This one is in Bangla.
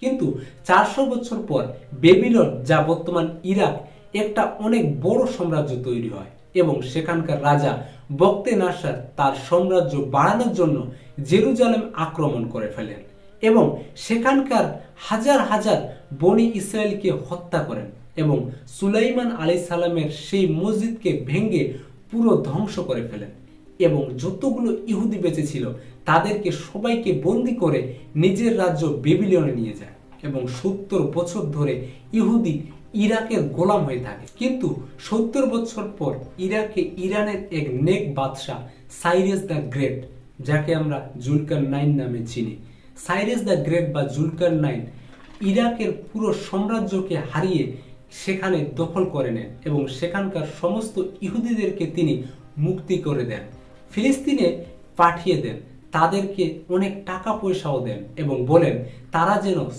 কিন্তু 400 বছর পর বেবিলন, যা বর্তমান ইরাক, একটা অনেক বড় সাম্রাজ্য তৈরি হয় এবং সেখানকার রাজা বখতে নাসার তার সাম্রাজ্য বাড়ানোর জন্য জেরুজালেম আক্রমণ করে ফেলেন এবং সেখানকার হাজার হাজার বনি ইসরায়েলকে হত্যা করেন এবং সুলাইমান আলাইহিস সালামের সেই মসজিদকে ভেঙে পুরো ধ্বংস করে ফেলেন এবং যতগুলো ইহুদি বেঁচে ছিল তাদেরকে সবাইকে বন্দি করে নিজের রাজ্য বেবিলনে নিয়ে যায় এবং 70 বছর ধরে ইহুদি ইরাকের গোলাম হয়ে থাকে। কিন্তু 70 বছর পর ইরাকে ইরানের এক নেক বাদশাহ সাইরাস দ্য গ্রেট, যাকে আমরা জুলকারনাইন নামে চিনি, সাইরাস দ্য গ্রেট বা জুলকারনাইন ইরাকের পুরো সাম্রাজ্যকে হারিয়ে সেখানে দখল করে নেন এবং সেখানকার সমস্ত ইহুদিদেরকে তিনি মুক্তি করে দেন, ফিলিস্তিনে পাঠিয়ে দেন, তাদেরকে অনেক টাকা পয়সাও দেন এবং বলেন তারা যেন